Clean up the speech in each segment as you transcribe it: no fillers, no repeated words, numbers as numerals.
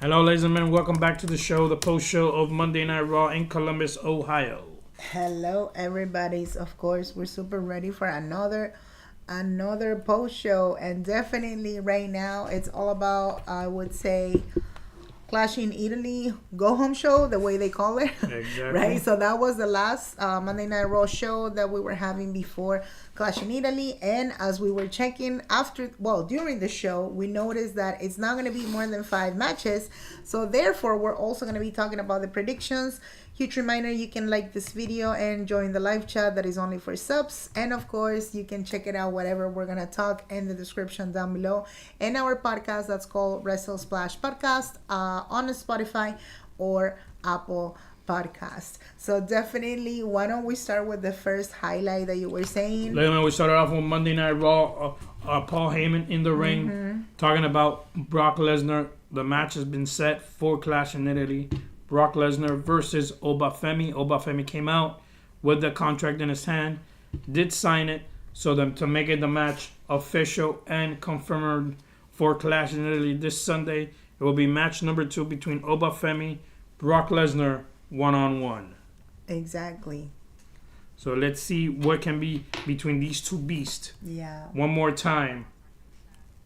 Hello, ladies and gentlemen. Welcome back to the show, the post show of Monday Night Raw in Columbus, Ohio. Hello, everybody's. Of course, we're super ready for another post show, and definitely right now it's all about, I would say, Clash in Italy go home show, the way they call it. Exactly. Right? So that was the last Monday Night Raw show that we were having before Clash in Italy. And as we were checking during the show, we noticed that it's not going to be more than 5 matches. So therefore, we're also going to be talking about the predictions. Huge reminder, you can like this video and join the live chat that is only for subs. And of course, you can check it out, whatever we're going to talk in the description down below. And our podcast that's called Wrestle Splash Podcast on Spotify or Apple Podcast. So definitely, why don't we start with the first highlight that you were saying? We started off with Monday Night Raw. Paul Heyman in the ring talking about Brock Lesnar. The match has been set for Clash in Italy. Brock Lesnar versus Oba Femi. Oba Femi came out with the contract in his hand, did sign it, so to make it the match official and confirmed for Clash in Italy this Sunday. It will be match number 2 between Oba Femi, Brock Lesnar, one-on-one. Exactly. So let's see what can be between these two beasts. Yeah. One more time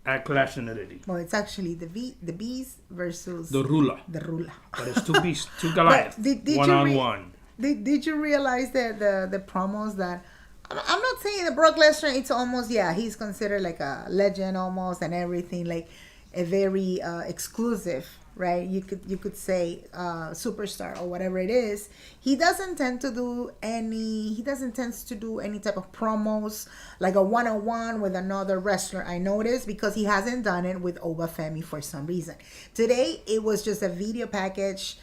at Clash in Italy. Well, it's actually the beast versus The Rula. But it's two beasts, two Goliaths, one-on-one. Did you realize that the promos that... I'm not saying that Brock Lesnar, it's almost, he's considered like a legend almost and everything, like a very exclusive, right? You could say superstar or whatever it is. He doesn't tend to do any type of promos like a one-on-one with another wrestler, I noticed, because he hasn't done it with Oba Femi for some reason. Today it was just a video package,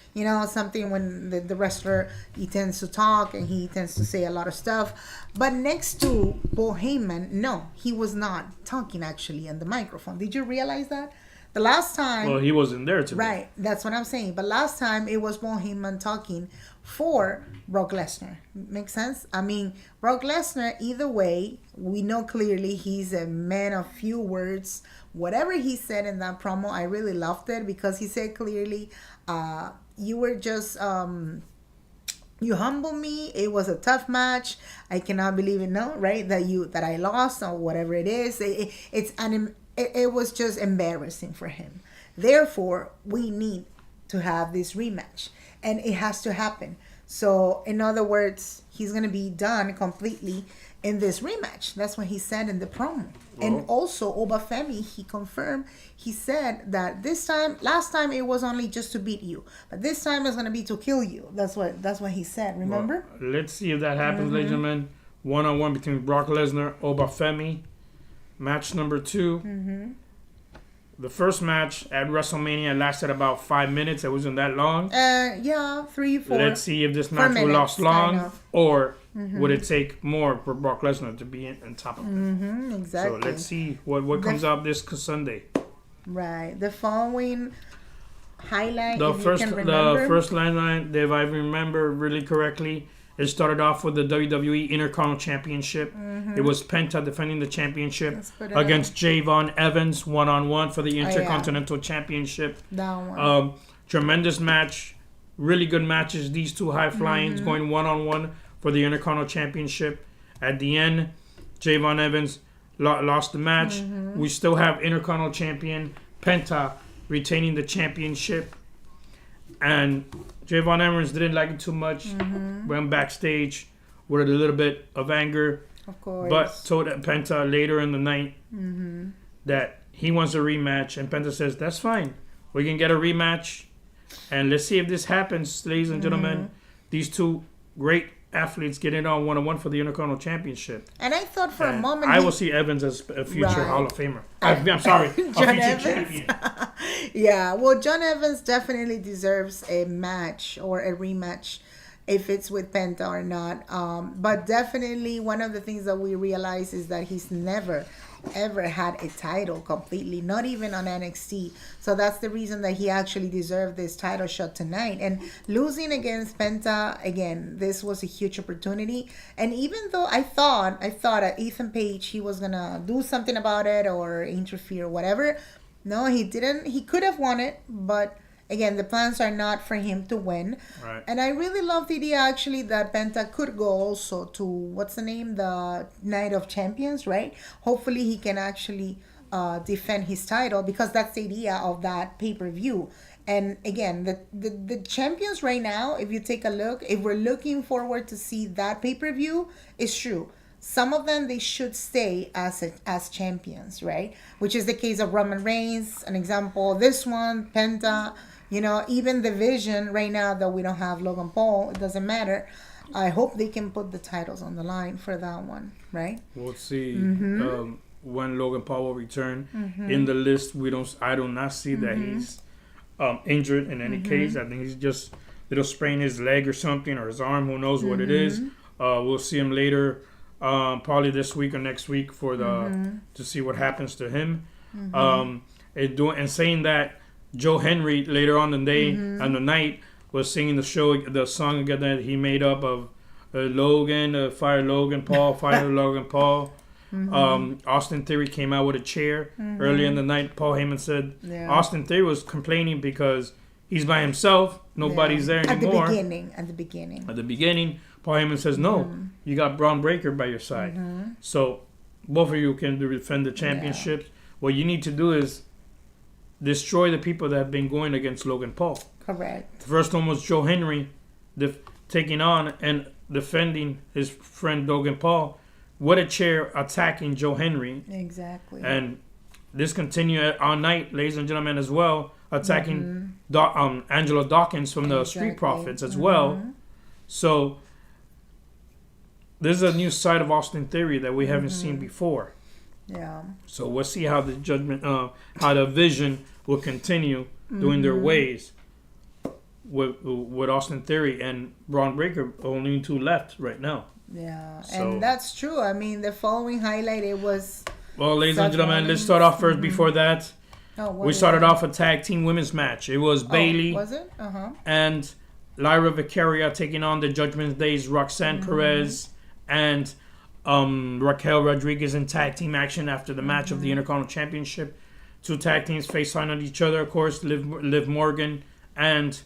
something when the wrestler, he tends to talk and he tends to say a lot of stuff. But next to Paul Heyman, no, he was not talking actually in the microphone. Did you realize that? The last time... Well, he wasn't there today. Right, that's what I'm saying. But last time, it was Paul Heyman talking for Brock Lesnar. Makes sense? I mean, Brock Lesnar, either way, we know clearly he's a man of few words. Whatever he said in that promo, I really loved it because he said clearly, you were just... you humble me. It was a tough match. I cannot believe it now, right? That I lost or whatever it is. It was just embarrassing for him. Therefore, we need to have this rematch. And it has to happen. So, in other words, he's going to be done completely in this rematch. That's what he said in the promo. Well, and also, Oba Femi, he confirmed, he said that last time it was only just to beat you. But this time it's going to be to kill you. That's what he said, remember? Well, let's see if that happens, ladies and gentlemen. One-on-one between Brock Lesnar, Oba Femi. Match number 2. The first match at WrestleMania lasted about 5 minutes. It wasn't that long. 3, 4. Let's see if this match will last long, or would it take more for Brock Lesnar to be on top of it? Exactly. So let's see what comes up this Sunday. Right. The following highlight. The first line, if I remember really correctly, it started off with the WWE Intercontinental Championship. It was Penta defending the championship against Javon Evans one-on-one for the Intercontinental Championship. That one. Tremendous match. Really good matches. These two high-flyings going one-on-one for the Intercontinental Championship. At the end, Javon Evans lost the match. We still have Intercontinental Champion Penta retaining the championship. And Javon Evans didn't like it too much. Went backstage with a little bit of anger. Of course. But told Penta later in the night that he wants a rematch. And Penta says, that's fine. We can get a rematch. And let's see if this happens, ladies and gentlemen. These two great athletes getting on one-on-one for the Intercontinental Championship. And I thought for a moment... I will see Evans as a future Hall of Famer. I'm sorry, a future champion. Yeah, well, John Evans definitely deserves a match or a rematch if it's with Penta or not. But definitely one of the things that we realize is that he's never ever had a title completely, not even on NXT. So that's the reason that he actually deserved this title shot tonight. And losing against Penta, again, this was a huge opportunity. And even though I thought at Ethan Page, he was going to do something about it or interfere or whatever. No, he didn't. He could have won it, but again, the plans are not for him to win. Right. And I really love the idea actually that Penta could go also to what's the name, the Night of Champions, right? Hopefully he can actually defend his title, because that's the idea of that pay-per-view. And again, the champions right now, if you take a look, if we're looking forward to see that pay-per-view, it's true. Some of them, they should stay as champions, right? Which is the case of Roman Reigns, an example. This one, Penta, you know, even the Vision right now that we don't have Logan Paul, it doesn't matter. I hope they can put the titles on the line for that one, right? We'll see when Logan Paul will return. In the list, I do not see that he's injured in any case. I think he's just little sprain his leg or something, or his arm. Who knows what it is? We'll see him later, probably this week or next week for to see what happens to him. And saying that, Joe Henry later on the day and the night was singing the song again that he made up of Logan, fire Logan Paul, fire Logan Paul. Austin Theory came out with a chair early in the night. Paul Heyman said Austin Theory was complaining because he's by himself, nobody's there anymore. At the beginning, Paul Heyman says, no, you got Braun Breaker by your side. So both of you can defend the championships. What you need to do is destroy the people that have been going against Logan Paul. Correct. The first one was Joe Henry taking on and defending his friend Logan Paul with a chair, attacking Joe Henry. Exactly. And this continued all night, ladies and gentlemen, as well, attacking Angelo Dawkins from the Street Profits as well. So this is a new side of Austin Theory that we haven't seen before. Yeah. So we'll see how the judgment, how the Vision will continue doing their ways with Austin Theory and Braun Breaker, only 2 left right now. Yeah, So, and that's true. I mean, the following highlight, it was... Well, ladies and gentlemen, let's start off first. Before that, we started off a tag team women's match. It was Bayley was it? and Lyra Valkyria taking on the Judgment Day's Roxanne Perez and Raquel Rodriguez in tag team action after the match of the Intercontinental Championship. 2 tag teams face on each other, of course. Liv Morgan and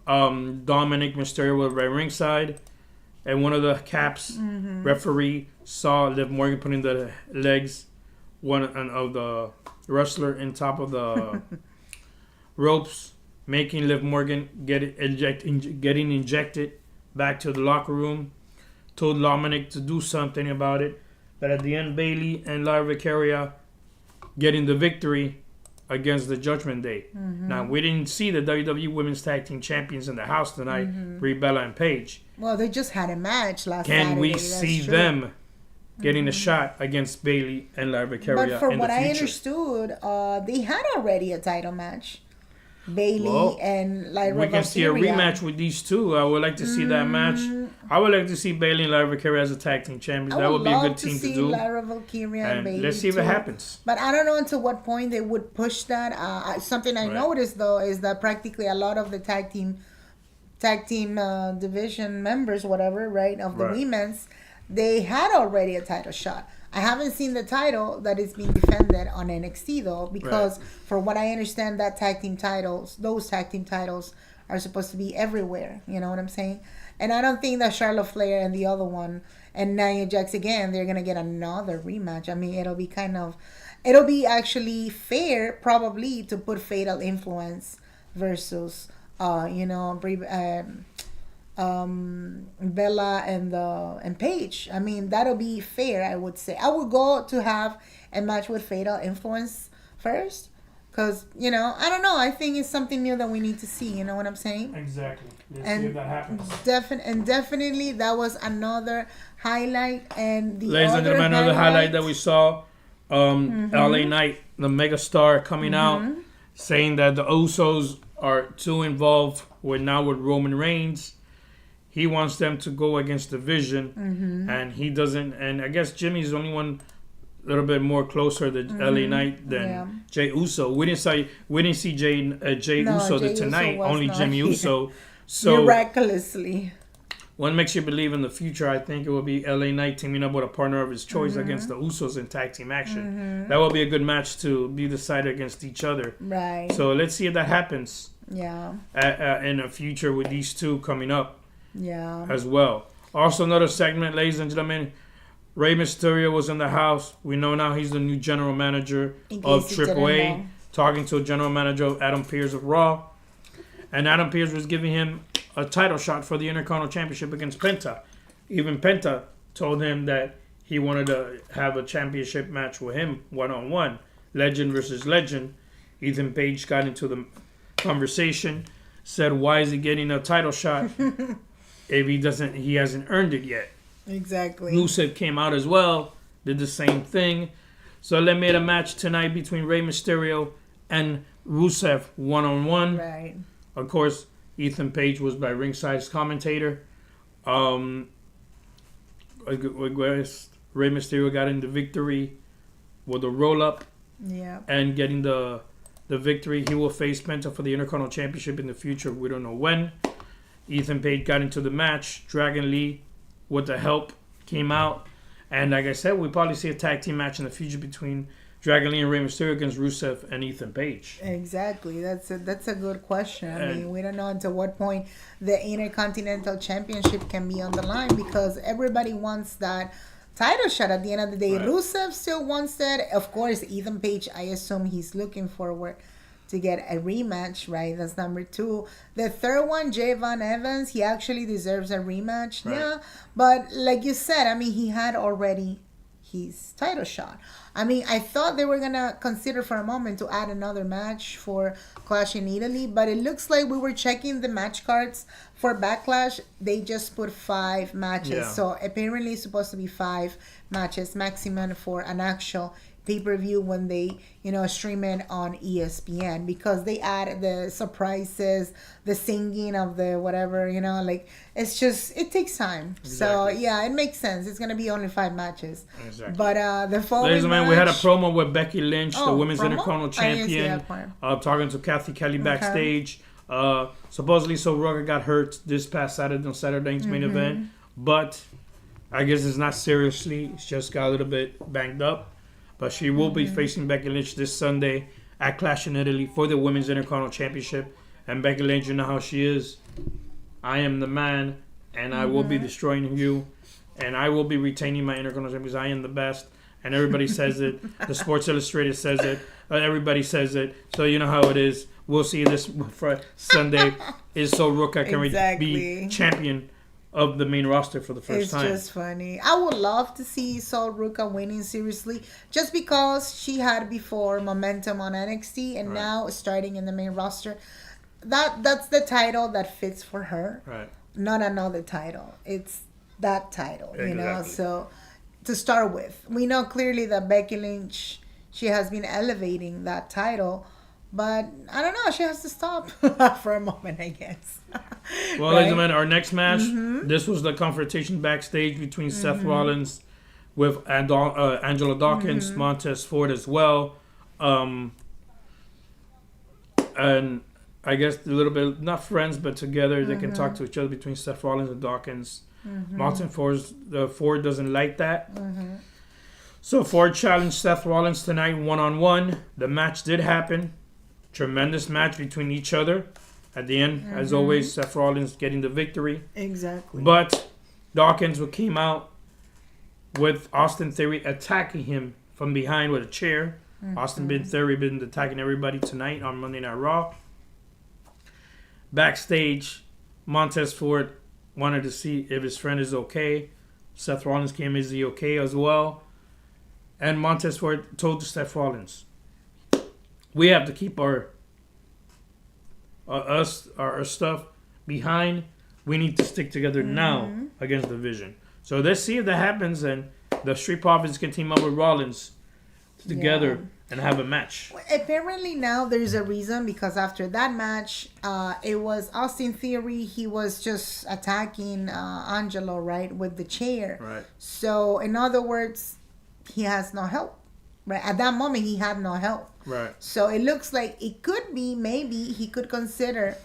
Dominic Mysterio were right ringside. And one of the caps referee saw Liv Morgan putting the legs of the wrestler in top of the ropes, making Liv Morgan getting injected back to the locker room. Told Dominic to do something about it. But at the end, Bayley and Lyra Valkyria getting the victory against the Judgment Day. Now, we didn't see the WWE Women's Tag Team Champions in the house tonight, Brie Bella and Paige. Well, they just had a match last Saturday. Can we see them getting a shot against Bayley and Lyra Valkyria in the future? But from what I understood, they had already a title match. Bayley and Lyra Valkyria. We can see a rematch with these two. I would like to see that match. I would like to see Bayley and Lyra Valkyria as a tag team champions. That would be a good team to do. Lyra Valkyria and Bayley. Let's see if it happens. But I don't know until what point they would push that. Something I noticed though is that practically a lot of the tag team division members, whatever, right, of the women's, they had already a title shot. I haven't seen the title that is being defended on NXT though, because for what I understand, those tag team titles are supposed to be everywhere. You know what I'm saying? And I don't think that Charlotte Flair and the other one and Nia Jax again, they're gonna get another rematch. I mean, it'll be actually fair probably to put Fatal Influence versus Bella and Paige. I mean, that'll be fair, I would say. I would go to have a match with Fatal Influence first, because I don't know, I think it's something new that we need to see. You know what I'm saying? Exactly. Let's see if that happens. Definitely that was another highlight. And the ladies and gentlemen, another highlight that we saw, LA Knight, the megastar, coming out saying that the Usos are too involved with Roman Reigns. He wants them to go against the Vision, and he doesn't. And I guess Jimmy's the only one a little bit more closer to LA Knight than Jey Uso. We didn't see Jey Uso tonight. Only Jimmy Uso. So miraculously, what makes you believe in the future? I think it will be LA Knight teaming up with a partner of his choice against the Usos in tag team action. That will be a good match to be decided against each other. Right. So let's see if that happens. Yeah. In the future with these two coming up. Yeah. As well. Also, another segment, ladies and gentlemen. Rey Mysterio was in the house. We know now he's the new general manager of AAA. Talking to a general manager of Adam Pearce of Raw. And Adam Pearce was giving him a title shot for the Intercontinental Championship against Penta. Even Penta told him that he wanted to have a championship match with him, one-on-one. Legend versus legend. Ethan Page got into the conversation. Said, why is he getting a title shot if he hasn't earned it yet? Exactly. Rusev came out as well, did the same thing. So they made a match tonight between Rey Mysterio and Rusev one-on-one. Right. Of course, Ethan Page was by ringside's commentator. I guess Rey Mysterio got in the victory with a roll-up. Yeah. And getting the victory. He will face Penta for the Intercontinental Championship in the future. We don't know when. Ethan Page got into the match. Dragon Lee, with the help, came out. And like I said, we'll probably see a tag team match in the future between Dragon Lee and Rey Mysterio against Rusev and Ethan Page. Exactly. That's a good question. I mean, we don't know until what point the Intercontinental Championship can be on the line because everybody wants that title shot at the end of the day. Right. Rusev still wants that. Of course, Ethan Page, I assume he's looking forward to get a rematch, right? That's number 2. The third one, Javon Evans, he actually deserves a rematch. Right. Yeah. But like you said, I mean, he had already his title shot. I mean, I thought they were going to consider for a moment to add another match for Clash in Italy, but it looks like we were checking the match cards for Backlash. They just put 5 matches. Yeah. So apparently it's supposed to be 5 matches maximum for an actual pay-per-view when they, stream it on ESPN because they add the surprises, the singing of the whatever, it's just, it takes time. Exactly. So, yeah, it makes sense. It's going to be only 5 matches. Exactly. But the following Ladies and gentlemen, we had a promo with Becky Lynch, the Women's Intercontinental Champion, talking to Kathy Kelly backstage. Supposedly, Roca got hurt this past Saturday on Saturday night's main event, but I guess it's not seriously. It's just got a little bit banged up. But she will be facing Becky Lynch this Sunday at Clash in Italy for the Women's Intercontinental Championship. And Becky Lynch, you know how she is. I am the man, and I will be destroying you. And I will be retaining my Intercontinental Championship because I am the best. And everybody says it. The Sports Illustrated says it. Everybody says it. So you know how it is. We'll see this Sunday. Is Roca can be champion of the main roster for the first time. It's just funny. I would love to see Sol Ruca winning seriously, just because she had before momentum on NXT and now starting in the main roster. That's the title that fits for her. Right. Not another title. It's that title, exactly. So to start with, we know clearly that Becky Lynch, she has been elevating that title. But I don't know. She has to stop for a moment, I guess. Well, ladies and gentlemen, our next match. This was the confrontation backstage between Seth Rollins with Angela Dawkins, Montez Ford as well, and I guess a little bit not friends, but together they can talk to each other between Seth Rollins and Dawkins. Montez Ford doesn't like that. So Ford challenged Seth Rollins tonight one-on-one. The match did happen. Tremendous match between each other. At the end, as always, Seth Rollins getting the victory. Exactly. But Dawkins came out with Austin Theory attacking him from behind with a chair. Austin Theory been attacking everybody tonight on Monday Night Raw. Backstage, Montez Ford wanted to see if his friend is okay. Seth Rollins came, is he okay as well? And Montez Ford told Seth Rollins, we have to keep our stuff behind. We need to stick together now against the Vision. So let's see if that happens, and the Street Profits can team up with Rollins together and have a match. Apparently now there's a reason, because after that match, it was Austin Theory. He was just attacking Angelo, right, with the chair. Right. So in other words, he has no help. Right. At that moment, he had no help. Right. So it looks like it could be, maybe he could consider,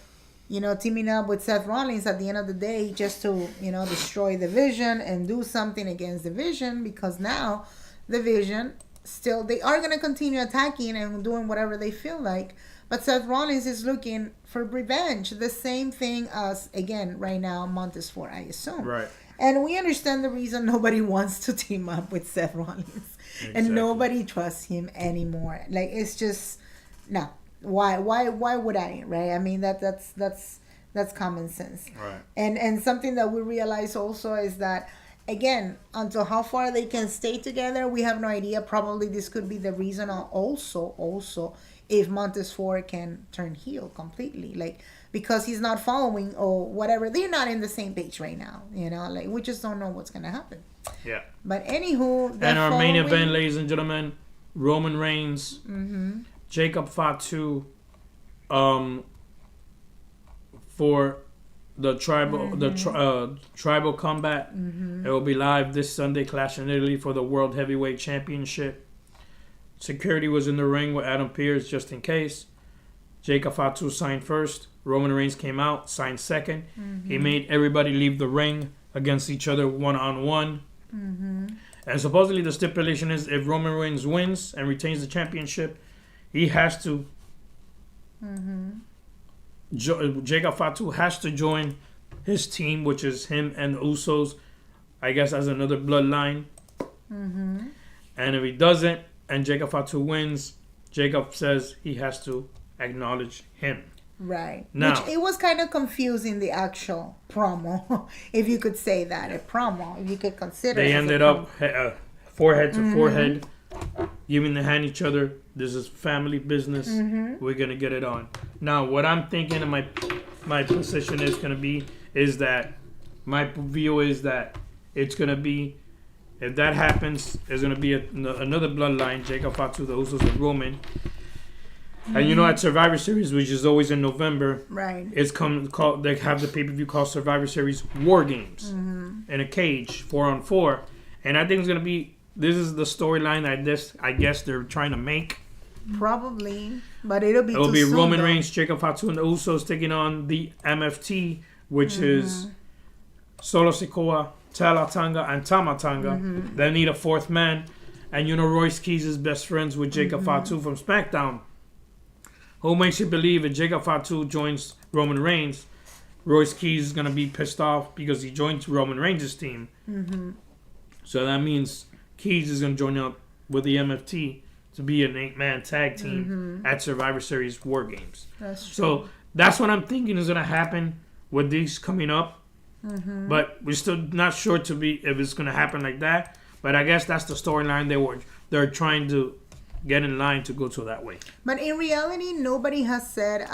teaming up with Seth Rollins at the end of the day just to, destroy the Vision and do something against the Vision, because now the Vision still, they are going to continue attacking and doing whatever they feel like. But Seth Rollins is looking for revenge. The same thing as, again, right now, Montez Ford, I assume. Right. And we understand the reason nobody wants to team up with Seth Rollins. Exactly. And nobody trusts him anymore. Like, it's just, no. Why would I, right? I mean, that's common sense. Right. And something that we realize also is that, again, until how far they can stay together, we have no idea. Probably this could be the reason also if Montez Ford can turn heel completely. Like, because he's not following or whatever. They're not in the same page right now. You know, like, we just don't know what's going to happen. Yeah. But anywho. And our main event, ladies and gentlemen, Roman Reigns, Jacob Fatu, for the tribal combat. It will be live this Sunday, Clash in Italy for the World Heavyweight Championship. Security was in the ring with Adam Pearce just in case. Jacob Fatu signed first. Roman Reigns came out, signed second. He made everybody leave the ring against each other one-on-one. And supposedly the stipulation is if Roman Reigns wins and retains the championship, he has to... Jacob Fatu has to join his team, which is him and the Usos, I guess, as another bloodline. And if he doesn't, and Jacob Fatu wins, Jacob says he has to acknowledge him. Right. Now, which it was kind of confusing, the actual promo, if you could say that, a promo, if you could consider. They ended up forehead to forehead, giving the hand each other. This is family business. We're gonna get it on. Now, what I'm thinking and my position is gonna be is that my view is that it's gonna be, if that happens, there's gonna be another bloodline, Jacob Fatu, the Usos, and Roman. And you know, at Survivor Series, which is always in November, right? It's called. They have the pay-per-view called Survivor Series War Games in a cage, 4-on-4, and I think it's gonna be. This is the storyline I guess they're trying to make. Probably, but it'll be Roman Reigns, Jacob Fatu, and the Usos taking on the MFT, which is Solo Sikoa, Tala Tonga, and Tama Tonga. They need a fourth man, and you know Royce Keys is best friends with Jacob Fatu from Smackdown. Who makes you believe if Jacob Fatu joins Roman Reigns, Royce Keys is gonna be pissed off because he joined Roman Reigns' team. So that means Keys is gonna join up with the MFT to be an 8-man tag team at Survivor Series War Games. That's true. So that's what I'm thinking is gonna happen with these coming up. But we're still not sure if it's gonna happen like that. But I guess that's the storyline they're trying to get in line to go to that way. But in reality, nobody has said,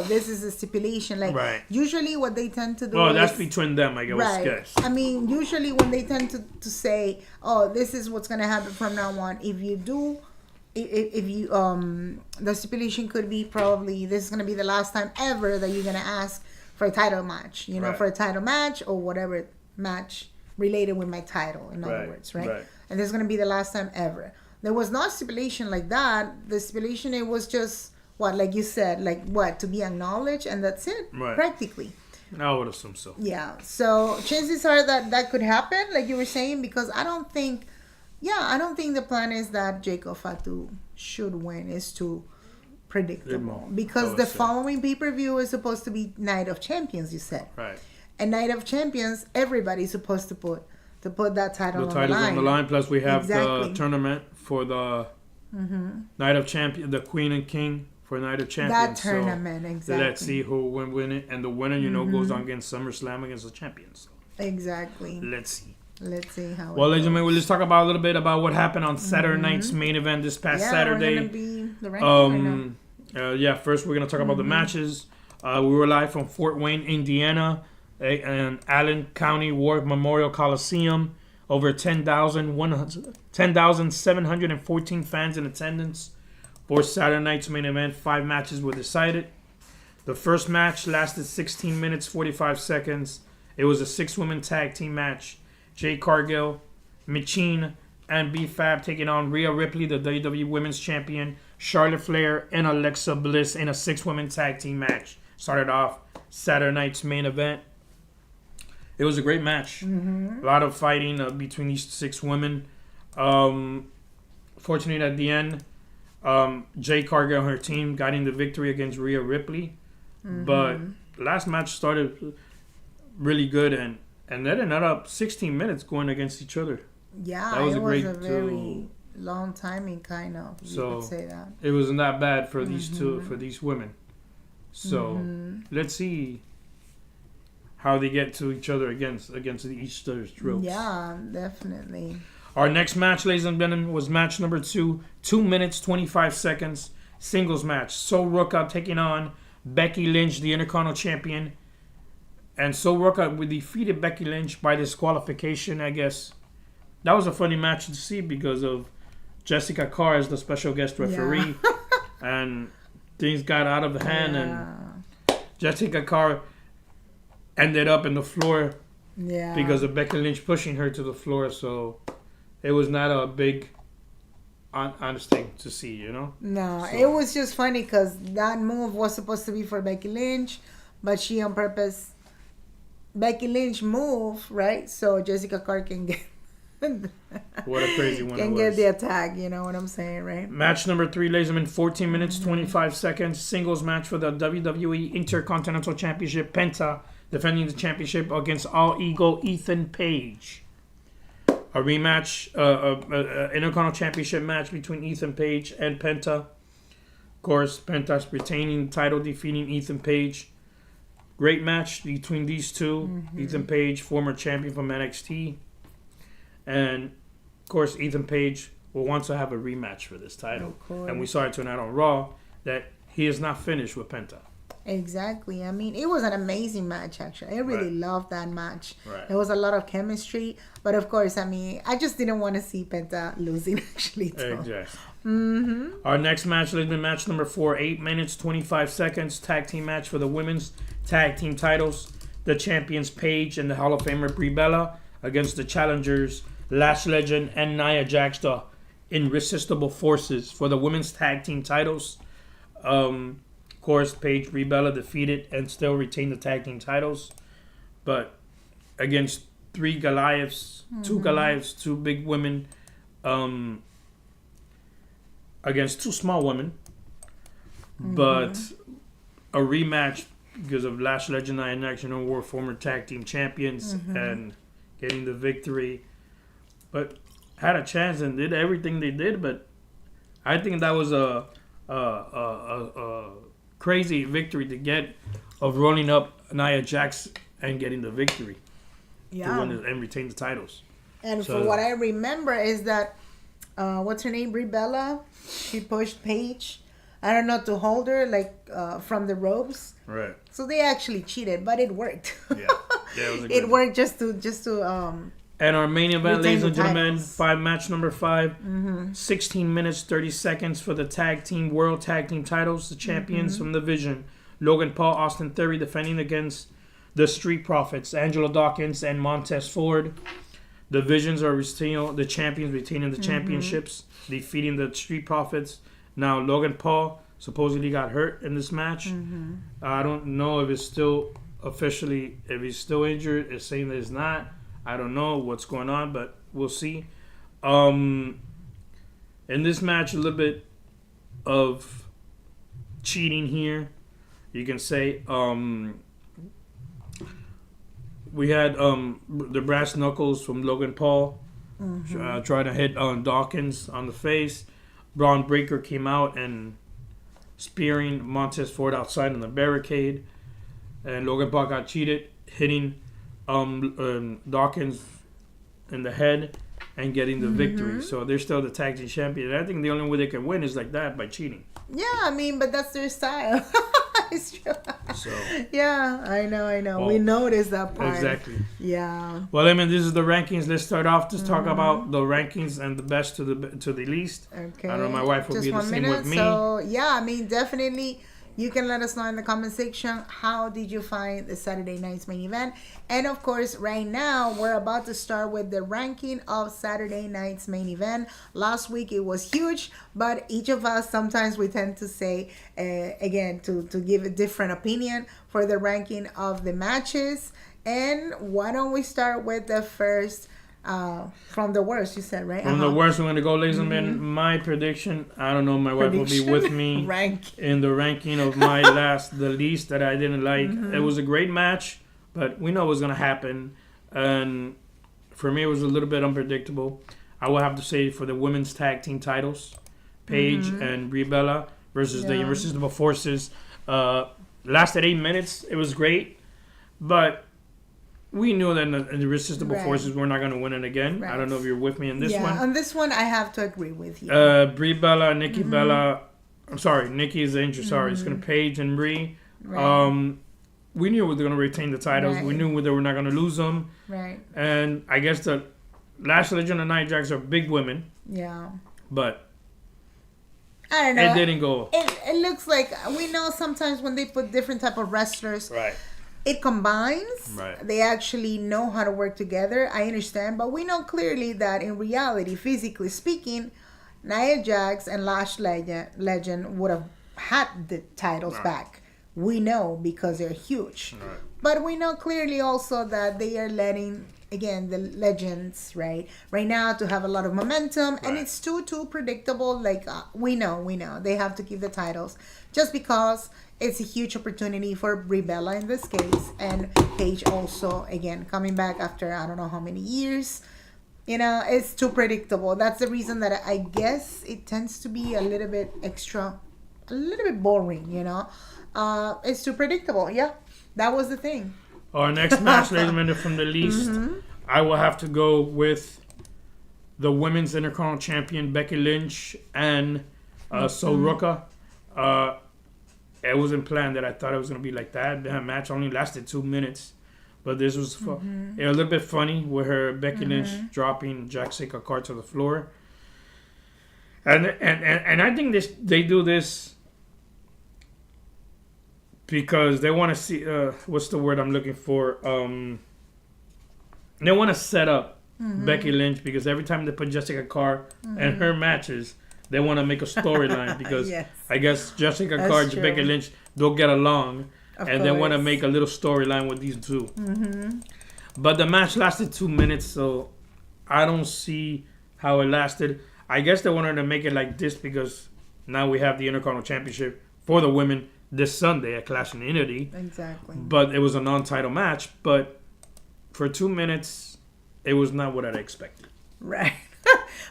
this is a stipulation. Like, usually what they tend to do that's between them, I guess. I mean, usually when they tend to say, this is what's going to happen from now on. If you the stipulation could be probably, this is going to be the last time ever that you're going to ask for a title match. You know, for a title match or whatever match related with my title, in other words, right? And this is going to be the last time ever. There was not stipulation like that. The stipulation, it was just, like you said, to be acknowledged, and that's it, practically. I would assume so. Yeah, so chances are that could happen, like you were saying, because I don't think the plan is that Jacob Fatu should win. It's too predictable. Because the following pay-per-view is supposed to be Night of Champions, you said. Right. And Night of Champions, everybody's supposed to put that title on the line. The title's on the line, plus we have the tournament for the Night of Champions, the Queen and King for Night of Champions. That tournament, exactly. Let's see who will win it. And the winner, goes on against SummerSlam against the champions. So exactly. Let's see how it goes. Well, ladies and gentlemen, let's talk about a little bit about what happened on Saturday night's main event this past Saturday. We're going to be the ranking right now. First we're going to talk about the matches. We were live from Fort Wayne, Indiana, and Allen County War Memorial Coliseum. Over 10,714 fans in attendance for Saturday night's main event. 5 matches were decided. The first match lasted 16 minutes, 45 seconds. It was a 6-woman tag team match. Jade Cargill, Machine, and B-Fab taking on Rhea Ripley, the WWE Women's Champion, Charlotte Flair, and Alexa Bliss in a 6-woman tag team match. Started off Saturday night's main event. It was a great match. A lot of fighting between these 6 women. Fortunately, at the end, Jay Cargill and her team got in the victory against Rhea Ripley. But last match started really good and they ended up 16 minutes going against each other. Yeah, that was it was a very long timing, kind of. You could say that. It wasn't that bad for these these women. So let's see how they get to each other against each other's tropes. Yeah, definitely. Our next match, ladies and gentlemen, was match number 2. 2 minutes, 25 seconds. Singles match. Soruka taking on Becky Lynch, the Intercontinental Champion. And Soruka defeated Becky Lynch by disqualification, I guess. That was a funny match to see because of Jessica Carr as the special guest referee. Yeah. And things got out of hand. And Jessica Carr ended up in the floor because of Becky Lynch pushing her to the floor. So it was not a big honest thing to see, you know? No, so. It was just funny because that move was supposed to be for Becky Lynch, but she on purpose... Becky Lynch move, right? So Jessica Carr can get... what a crazy one can get the attack, you know what I'm saying, right? Match number 3, ladies and gentlemen, 14 minutes, 25 seconds. Singles match for the WWE Intercontinental Championship. Penta defending the championship against All Ego Ethan Page. A rematch, Intercontinental Championship match between Ethan Page and Penta. Of course, Penta's retaining the title, defeating Ethan Page. Great match between these two. Ethan Page, former champion from NXT. And, of course, Ethan Page will want to have a rematch for this title. And we saw it tonight on Raw that he is not finished with Penta. Exactly. I mean, it was an amazing match, actually. I really loved that match. Right. There was a lot of chemistry. But, of course, I mean, I just didn't want to see Penta losing, actually. Exactly. Our next match, match number 4, 8 minutes, 25 seconds. Tag team match for the women's tag team titles. The champions, Paige and the Hall of Famer, Brie Bella, against the challengers, Lash Legend and Nia Jax, the irresistible forces for the women's tag team titles. Of course, Paige, Brie Bella defeated and still retained the tag team titles. But against 3 Goliaths, 2 Goliaths, 2 big women, against 2 small women. But a rematch because of Lash Legend and Nia Jax, were former tag team champions and getting the victory. But had a chance and did everything they did. But I think that was a crazy victory to get of rolling up Nia Jax and getting the victory to win and retain the titles. And so, for what I remember is that what's her name, Brie Bella, she pushed Paige, I don't know, to hold her from the ropes. Right. So they actually cheated, but it worked. Yeah, it was it worked just to and our main event, ladies and gentlemen, match number 5, 16 minutes, 30 seconds for the World Tag Team titles. The champions from the Division, Logan Paul, Austin Theory, defending against the Street Profits, Angelo Dawkins and Montez Ford. The Divisions are the champions retaining the championships, defeating the Street Profits. Now, Logan Paul supposedly got hurt in this match. I don't know if it's still officially, if he's still injured. It's saying that it's not. I don't know what's going on, but we'll see. In this match, a little bit of cheating here. You can say we had the brass knuckles from Logan Paul trying to hit Dawkins on the face. Braun Breaker came out and spearing Montez Ford outside on the barricade. And Logan Paul got cheated, hitting Dawkins in the head and getting the victory. So they're still the tag team champion. And I think the only way they can win is like that, by cheating. Yeah, I mean, but that's their style. It's true. So, yeah, I know. Well, we noticed that part. Exactly. Yeah. Well, I mean, this is the rankings. Let's start off to talk about the rankings and the best to the least. Okay. I know my wife will be the same with me. So, yeah, I mean, definitely. You can let us know in the comment section, how did you find the Saturday night's main event? And of course, right now, we're about to start with the ranking of Saturday night's main event. Last week, it was huge, but each of us, sometimes we tend to say, again, to give a different opinion for the ranking of the matches. And why don't we start with the first From the worst, you said, right? From the worst, we're going to go, ladies and gentlemen. My prediction, I don't know, my wife will be with me in the ranking of my the least that I didn't like. It was a great match, but we know it was going to happen. And for me, it was a little bit unpredictable. I will have to say for the women's tag team titles, Paige and Brie Bella versus the Irresistible Forces. Lasted 8 minutes. It was great. But we knew that the Irresistible Forces were not going to win it again. I don't know if you're with me in this one. Yeah, on this one, I have to agree with you. Brie Bella, Nikki Bella. I'm sorry, Nikki is the injury. Sorry, it's going to Paige and Brie. We knew we were going to retain the titles. We knew they were not going to lose them. Right. And I guess the Lash Legend and Nia Jax are big women. Yeah. But I don't know. It didn't go. It looks like, we know sometimes when they put different type of wrestlers, it combines. Right. They actually know how to work together. I understand. But we know clearly that in reality, physically speaking, Nia Jax and Lash Legend would have had the titles back. We know because they're huge. Right. But we know clearly also that they are letting, again, the legends, right now to have a lot of momentum. And it's too predictable. Like, we know. They have to keep the titles. Just because it's a huge opportunity for Brie Bella in this case. And Paige also, again, coming back after I don't know how many years. You know, it's too predictable. That's the reason that I guess it tends to be a little bit boring, you know. It's too predictable. Yeah, that was the thing. Our next match, ladies and gentlemen, from the least, I will have to go with the Women's Intercontinental Champion Becky Lynch and Soroka. It wasn't planned that I thought it was going to be like that. The match only lasted 2 minutes. But this was a little bit funny with her Becky Lynch dropping Jack Sika card to the floor. And I think they do this because they want to see what's the word I'm looking for? They want to set up Becky Lynch because every time they put Jessica Carr and her matches, they want to make a storyline because I guess Jessica Carr and Becky Lynch don't get along. They want to make a little storyline with these two. But the match lasted 2 minutes, so I don't see how it lasted. I guess they wanted to make it like this because now we have the Intercontinental Championship for the women this Sunday at Clash of Unity. Exactly. But it was a non-title match. But for 2 minutes, it was not what I expected. Right.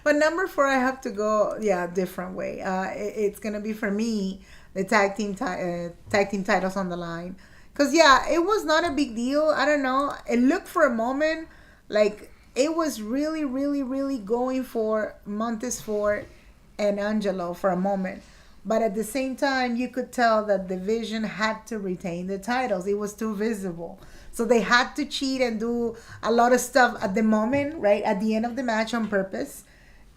But number 4, I have to go, different way. It's going to be, for me, the tag team titles on the line. Because, it was not a big deal. I don't know. It looked for a moment like it was really, really, really going for Montez Ford and Angelo for a moment. But at the same time, you could tell that the Division had to retain the titles. It was too visible. So they had to cheat and do a lot of stuff at the moment, right? At the end of the match on purpose.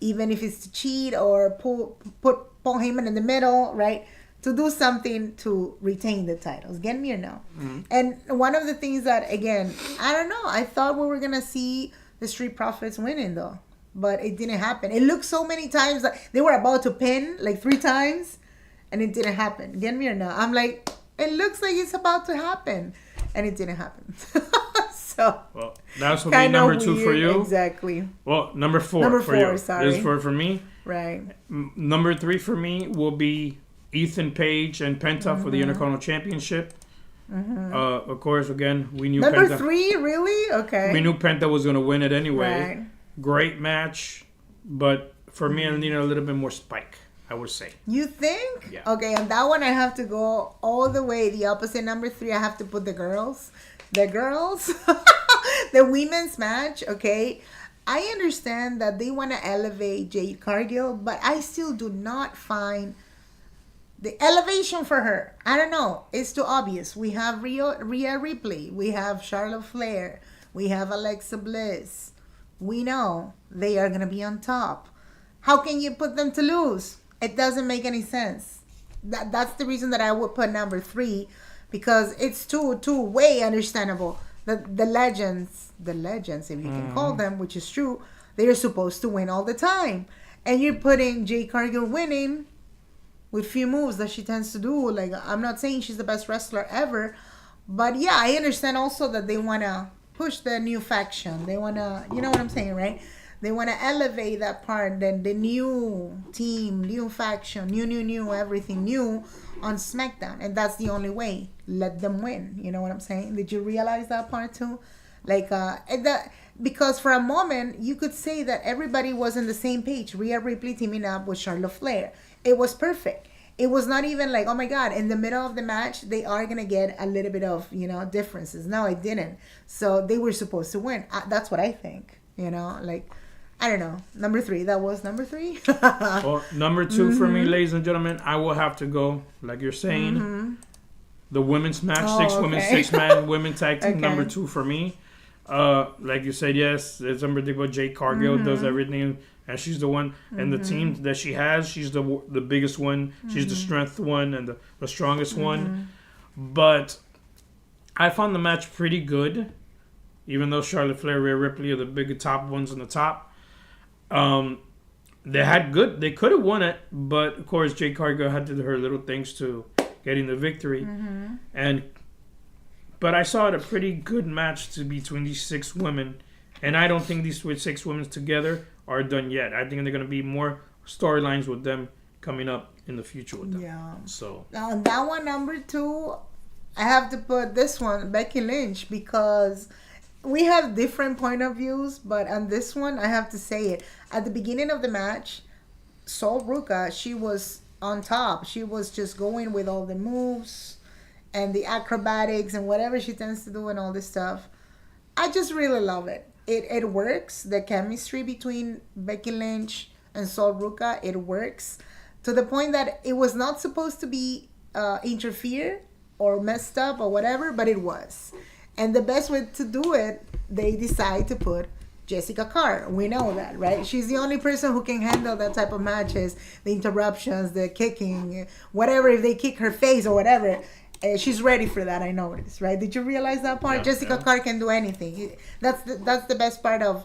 Even if it's to cheat or put Paul Heyman in the middle, right? To do something to retain the titles. Get me or no? And one of the things that, again, I don't know. I thought we were going to see the Street Profits winning, though. But it didn't happen. It looked so many times like they were about to pin like 3 times. And it didn't happen. Get me or no? I'm like, it looks like it's about to happen. And it didn't happen. So, well, that's what be number 2 for you. Exactly. Well, number 4 for you. Sorry. This is for me. Right. Number 3 for me will be Ethan Page and Penta for the Intercontinental Championship. Of course, again, we knew number Penta. 3, really? Okay. We knew Penta was going to win it anyway. Right. Great match, but for me, I needed a little bit more spike, I would say. You think? Yeah. Okay, on that one, I have to go all the way the opposite. Number 3, I have to put the girls. The girls. The women's match, okay? I understand that they want to elevate Jade Cargill, but I still do not find the elevation for her. I don't know. It's too obvious. We have Rhea Ripley. We have Charlotte Flair. We have Alexa Bliss. We know they are going to be on top. How can you put them to lose? It doesn't make any sense. That's the reason that I would put number 3, because it's too way understandable. The legends, if you can call them, which is true, they're supposed to win all the time. And you're putting Jade Cargill winning with few moves that she tends to do. Like, I'm not saying she's the best wrestler ever, but I understand also that they want to push the new faction. They want to, you know what I'm saying, right? They want to elevate that part, then the new team, new faction, new, everything new on SmackDown. And that's the only way. Let them win. You know what I'm saying? Did you realize that part too? Like, because for a moment, you could say that everybody was on the same page. Rhea Ripley teaming up with Charlotte Flair. It was perfect. It was not even like, oh my God, in the middle of the match, they are going to get a little bit of, differences. No, it didn't. So they were supposed to win. That's what I think, like, I don't know. Number 3. That was number 3. Well, number 2 for me, ladies and gentlemen, I will have to go, like you're saying, the women's match, 6 women, 6-man women tag team, number 2 for me. Like you said, yes, it's unbelievable. Jade Cargill does everything, and she's the one. And the team that she has, she's the biggest one. She's the strength one and the strongest one. But I found the match pretty good, even though Charlotte Flair, Rhea Ripley are the bigger top ones on the top. They could have won it, but of course Jade Cargill had to do her little things to getting the victory. But I saw it a pretty good match between these 6 women, and I don't think these 6 women together are done yet. I think they're going to be more storylines with them coming up in the future with them. Yeah. So now on that one, number 2, I have to put this one, Becky Lynch, because we have different point of views, but on this one, I have to say it. At the beginning of the match, Sol Ruca, she was on top. She was just going with all the moves and the acrobatics and whatever she tends to do and all this stuff. I just really love it. It works. The chemistry between Becky Lynch and Sol Ruca, it works to the point that it was not supposed to be interfered or messed up or whatever, but it was. And the best way to do it, they decide to put Jessica Carr. We know that, right? She's the only person who can handle that type of matches, the interruptions, the kicking, whatever. If they kick her face or whatever, she's ready for that. I noticed, right? Did you realize that part? Yeah, Jessica Carr can do anything. That's the best part of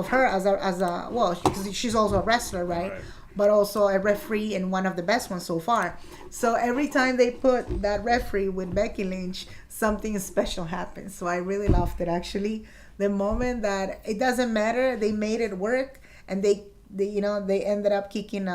her as a well, because she's also a wrestler, right? But also a referee and one of the best ones so far. So every time they put that referee with Becky Lynch, something special happens. So I really loved it, actually. The moment that it doesn't matter, they made it work, and they ended up kicking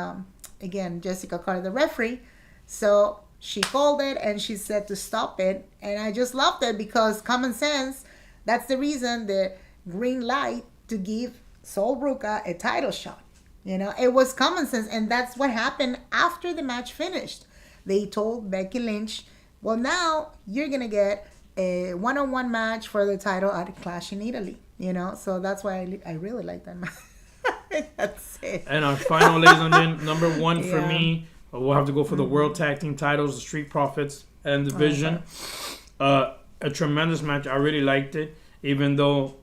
again Jessica Carr, the referee. So she called it and she said to stop it, and I just loved it because common sense. That's the reason, the green light to give Sol Ruca a title shot. It was common sense, and that's what happened after the match finished. They told Becky Lynch, well, now you're going to get a one-on-one match for the title at Clash in Italy, So that's why I really like that match. That's it. And our final, ladies and gentlemen, number 1 for me, we'll have to go for the World Tag Team titles, the Street Profits and Division. A tremendous match. I really liked it, even though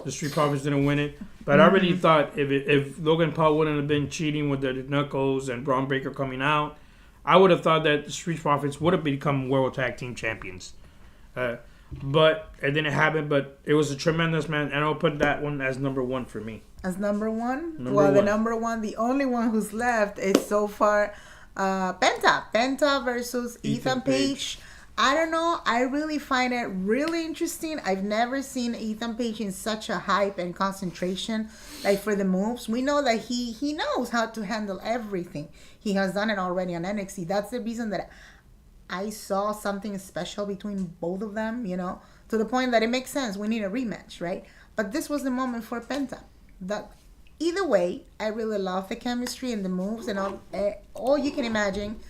the Street Profits didn't win it. But I really thought if Logan Paul wouldn't have been cheating with the Knuckles and Braun Breaker coming out, I would have thought that the Street Profits would have become World Tag Team Champions. But it didn't happen. But it was a tremendous match, and I'll put that one as number 1 for me. As number 1? The number 1, the only one who's left is so far Penta. Penta versus Ethan Page. I don't know. I really find it really interesting. I've never seen Ethan Page in such a hype and concentration, like for the moves. We know that he knows how to handle everything. He has done it already on NXT. That's the reason that I saw something special between both of them, to the point that it makes sense. We need a rematch, right? But this was the moment for Penta. Either way, I really love the chemistry and the moves and all you can imagine.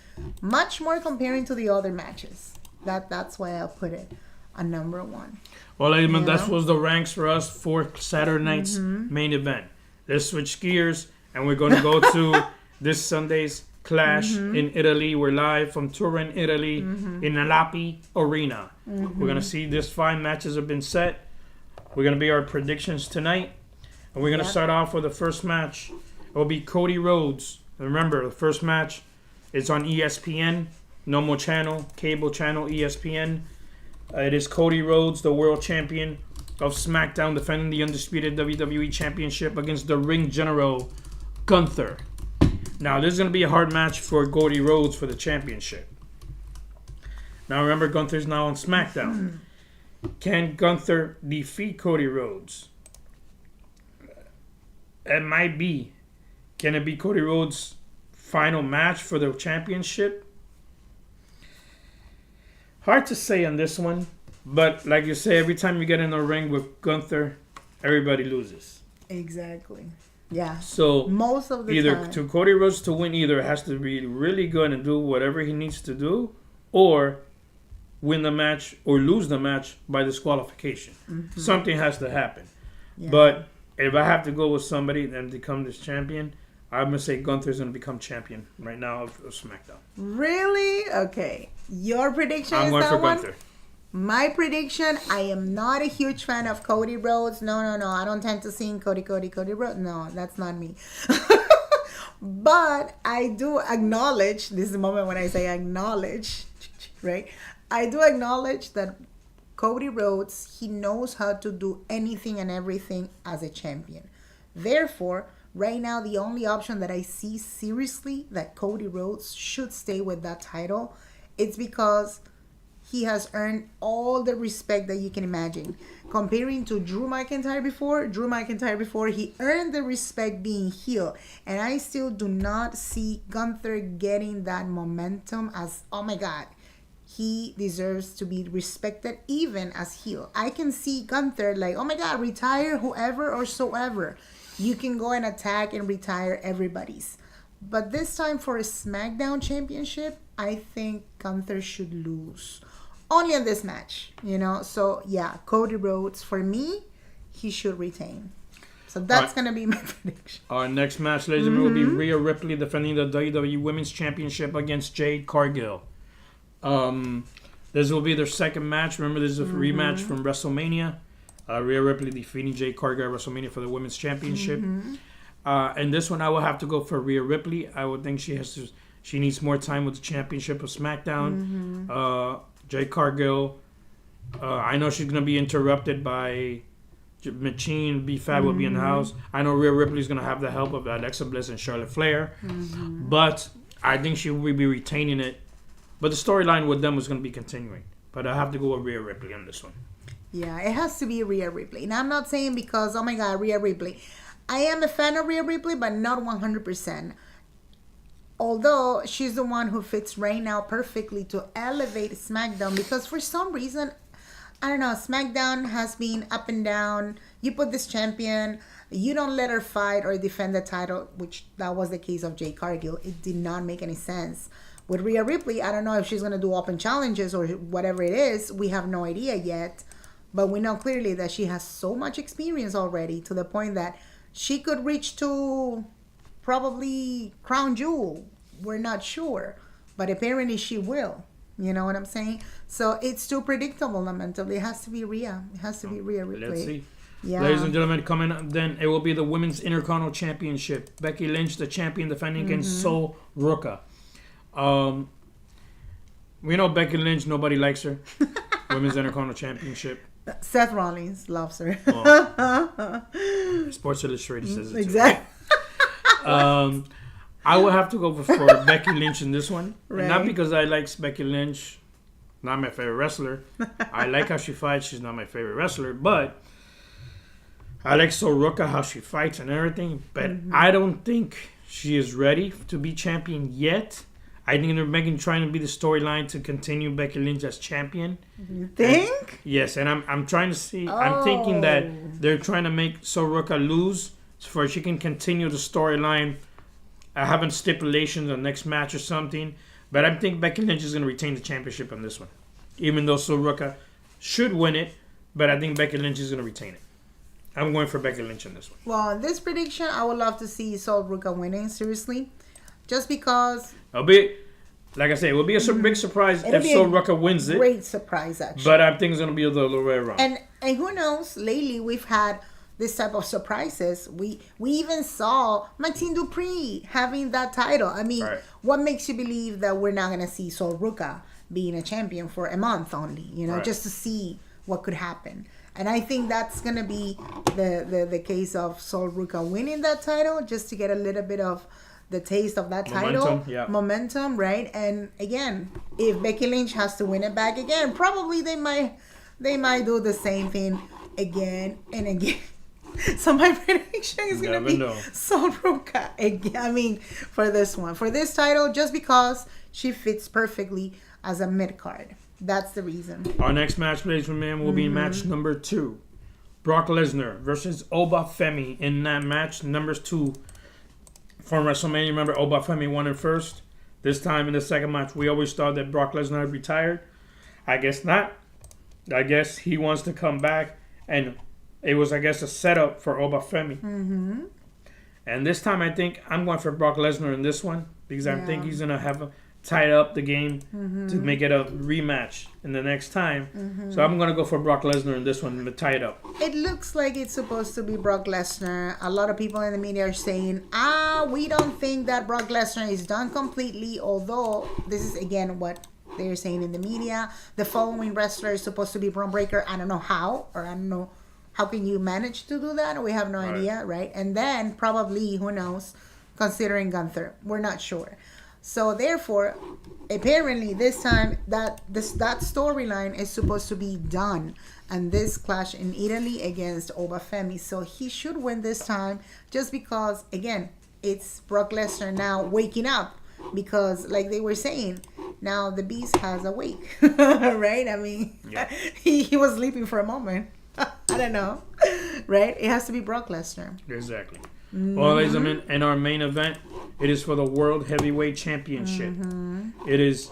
Much more comparing to the other matches. That's why I'll put it on number 1. Well, ladies and gentlemen, that was the ranks for us for Saturday night's main event. Let's switch gears, and we're going to go to this Sunday's Clash in Italy. We're live from Turin, Italy, in Alapi Arena. We're going to see these 5 matches have been set. We're going to be our predictions tonight. And we're going to start off with the first match. It will be Cody Rhodes. Remember, the first match is on ESPN. Normal channel, cable channel, ESPN. It is Cody Rhodes, the world champion of SmackDown, defending the undisputed WWE Championship against the ring general, Gunther. Now, this is going to be a hard match for Cody Rhodes for the championship. Now, remember, Gunther's now on SmackDown. Can Gunther defeat Cody Rhodes? It might be. Can it be Cody Rhodes' final match for the championship? Hard to say on this one. But like you say, every time you get in the ring with Gunther, everybody loses. Exactly. Yeah. So most of the either time. to Cody Rhodes to win, either it has to be really good and do whatever he needs to do, or win the match or lose the match by disqualification. Mm-hmm. Something has to happen. Yeah. But if I have to go with somebody and become this champion, I'm going to say Gunther's going to become champion right now of SmackDown. Really? Okay. Your prediction I'm is going that for one? Gunther. My prediction, I am not a huge fan of Cody Rhodes. No. I don't tend to sing Cody Rhodes. No, that's not me. But I do acknowledge, this is the moment when I say acknowledge, right? I do acknowledge that Cody Rhodes, he knows how to do anything and everything as a champion. Therefore, right now, the only option that I see seriously that Cody Rhodes should stay with that title, it's because he has earned all the respect that you can imagine. Comparing to Drew McIntyre before, he earned the respect being heel. And I still do not see Gunther getting that momentum as, oh my God, he deserves to be respected even as heel. I can see Gunther like, oh my God, retire whoever or soever. You can go and attack and retire everybody's. But this time for a SmackDown championship, I think Gunther should lose. Only in this match, So, yeah, Cody Rhodes, for me, he should retain. So that's going to be my prediction. Our next match, ladies and gentlemen, will be Rhea Ripley defending the WWE Women's Championship against Jade Cargill. This will be their second match. Remember, this is a rematch from WrestleMania. Rhea Ripley defeating Jade Cargill at WrestleMania for the Women's Championship. And this one, I will have to go for Rhea Ripley. I would think she needs more time with the championship of SmackDown. Jade Cargill, I know she's going to be interrupted by Machine. B-Fab will be in the house. I know Rhea Ripley's going to have the help of Alexa Bliss and Charlotte Flair. But I think she will be retaining it. But the storyline with them is going to be continuing. But I have to go with Rhea Ripley on this one. Yeah, it has to be Rhea Ripley. And I'm not saying because, oh my God, Rhea Ripley. I am a fan of Rhea Ripley, but not 100%. Although she's the one who fits right now perfectly to elevate SmackDown, because for some reason, I don't know, SmackDown has been up and down. You put this champion, you don't let her fight or defend the title, which that was the case of Jade Cargill. It did not make any sense. With Rhea Ripley, I don't know if she's going to do open challenges or whatever it is. We have no idea yet. But we know clearly that she has so much experience already to the point that she could reach to probably Crown Jewel. We're not sure. But apparently she will. You know what I'm saying? So it's too predictable mentally. It has to be Rhea. It has to be Rhea Ripley. Let's see. Yeah. Ladies and gentlemen, coming up then, it will be the Women's Intercontinental Championship. Becky Lynch, the champion, defending against Sol Ruca. We know Becky Lynch, nobody likes her. Women's Intercontinental Championship. Seth Rollins loves her. Sports Illustrated says it. Exactly. I will have to go for Becky Lynch in this one. Right. Not because I like Becky Lynch, not my favorite wrestler. I like how she fights. She's not my favorite wrestler, but I like Sol Ruca, how she fights and everything. But I don't think she is ready to be champion yet. I think they're trying to be the storyline to continue Becky Lynch as champion. You think? And, yes, and I'm trying to see. I'm thinking that they're trying to make Sol Ruca lose so she can continue the storyline. Having stipulations on next match or something. But I think Becky Lynch is going to retain the championship on this one. Even though Sol Ruca should win it, but I think Becky Lynch is going to retain it. I'm going for Becky Lynch in this one. Well, in this prediction, I would love to see Sol Ruca winning, seriously. Just because... It'll be, like I say, it will be a big surprise if Sol Ruca wins it. Great surprise, actually. But I think it's going to be the other way around. And who knows, lately we've had this type of surprises. We even saw Maxine Dupree having that title. I mean, What makes you believe that we're not going to see Sol Ruca being a champion for a month only, just to see what could happen. And I think that's going to be the case of Sol Ruca winning that title, just to get a little bit of the taste of that title. Momentum, right? And again, if Becky Lynch has to win it back again, probably they might they might do the same thing again and again. So my prediction is going to be Sol Ruca again. I mean, for this one. For this title, just because she fits perfectly as a mid-card. That's the reason. Our next match, ladies and gentlemen, will be match number 2. Brock Lesnar versus Oba Femi in that match. Number 2 from WrestleMania. Remember, Oba Femi won it first. This time in the second match, we always thought that Brock Lesnar had retired. I guess not. I guess he wants to come back. And it was, I guess, a setup for Oba Femi. Mm-hmm. And this time, I think I'm going for Brock Lesnar in this one. Because I think he's going to have tied up the game to make it a rematch in the next time. So I'm going to go for Brock Lesnar in this one to tie it up. It looks like it's supposed to be Brock Lesnar. A lot of people in the media are saying, we don't think that Brock Lesnar is done completely. Although, this is again what they're saying in the media. The following wrestler is supposed to be Braun Breaker. I don't know how, or I don't know how can you manage to do that. We have no idea, right? And then probably, who knows, considering Gunther. We're not sure. So therefore, apparently this time that storyline is supposed to be done, and this clash in Italy against Oba Femi. So he should win this time, just because again it's Brock Lesnar now waking up, because like they were saying, now the beast has awake, right? I mean, he was sleeping for a moment. I don't know, right? It has to be Brock Lesnar. Exactly. Well, ladies and gentlemen, in our main event, it is for the World Heavyweight Championship. It is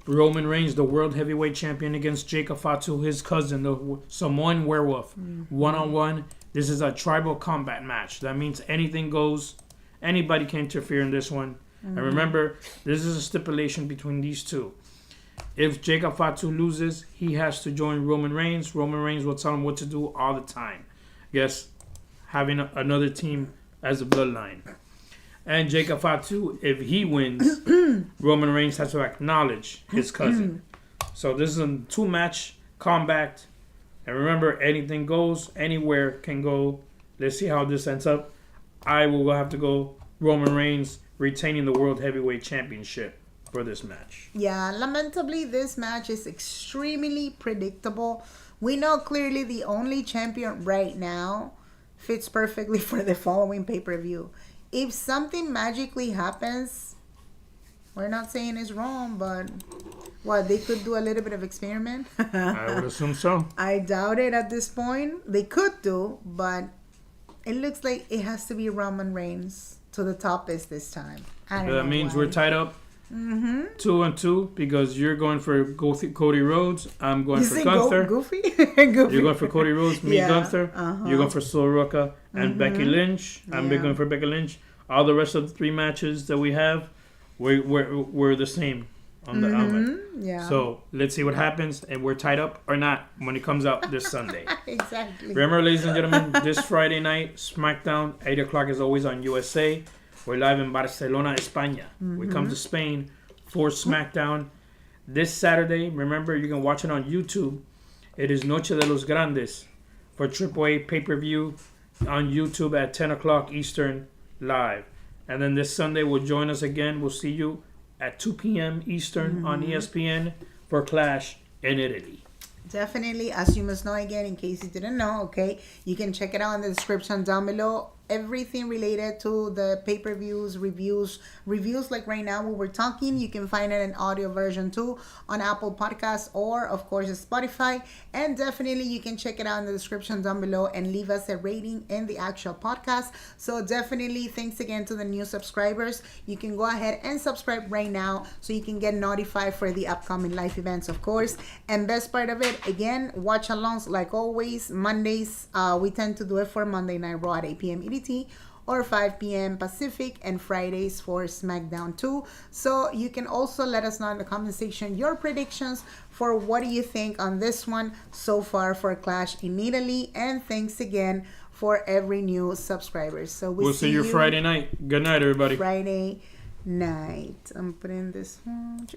Roman Reigns, the World Heavyweight Champion, against Jacob Fatu, his cousin, the Samoan Werewolf. One-on-one. This is a tribal combat match. That means anything goes. Anybody can interfere in this one. And remember, this is a stipulation between these two. If Jacob Fatu loses, he has to join Roman Reigns. Roman Reigns will tell him what to do all the time. Yes, having another team as a bloodline. And Jacob Fatu, if he wins, Roman Reigns has to acknowledge his cousin. So this is a 2-match combat. And remember, anything goes, anywhere can go. Let's see how this ends up. I will have to go Roman Reigns retaining the World Heavyweight Championship for this match. Yeah, lamentably, this match is extremely predictable. We know clearly the only champion right now fits perfectly for the following pay-per-view. If something magically happens, we're not saying it's wrong, but they could do a little bit of experiment. I would assume so. I doubt it at this point. They could do, but it looks like it has to be Roman Reigns to the top this time. That means we're tied up 2-2 because you're going for Cody Rhodes. I'm going for Gunther. Goofy? You're going for Cody Rhodes, me Gunther. You're going for Sol Ruca and Becky Lynch. I'm going for Becky Lynch. All the rest of the 3 matches that we have, we're the same on the outlet. Yeah. So let's see what happens, and we're tied up or not when it comes out this Sunday. Exactly. Remember, ladies and gentlemen, this Friday night, Smackdown, 8 o'clock is always on USA. We're live in Barcelona, España. We come to Spain for Smackdown. This Saturday, remember, you can watch it on YouTube. It is Noche de los Grandes for AAA pay-per-view on YouTube at 10 o'clock Eastern live. And then this Sunday, we'll join us again. We'll see you at 2 p.m. Eastern on ESPN for Clash in Italy. Definitely, as you must know again, in case you didn't know, okay, you can check it out in the description down below. Everything related to the pay-per-views, reviews like right now we were talking, you can find it in audio version too on Apple Podcasts or of course Spotify. And definitely you can check it out in the description down below and leave us a rating in the actual podcast. So definitely thanks again to the new subscribers. You can go ahead and subscribe right now so you can get notified for the upcoming live events, of course. And best part of it, again, watch alongs like always. Mondays, we tend to do it for Monday Night Raw at 8 p.m. EDT or 5 p.m. Pacific, and Fridays for Smackdown 2. So you can also let us know in the comment section your predictions for what do you think on this one so far for Clash in Italy. And thanks again for every new subscriber. So we'll see you Friday night. Good night, everybody. Friday night. I'm putting this one.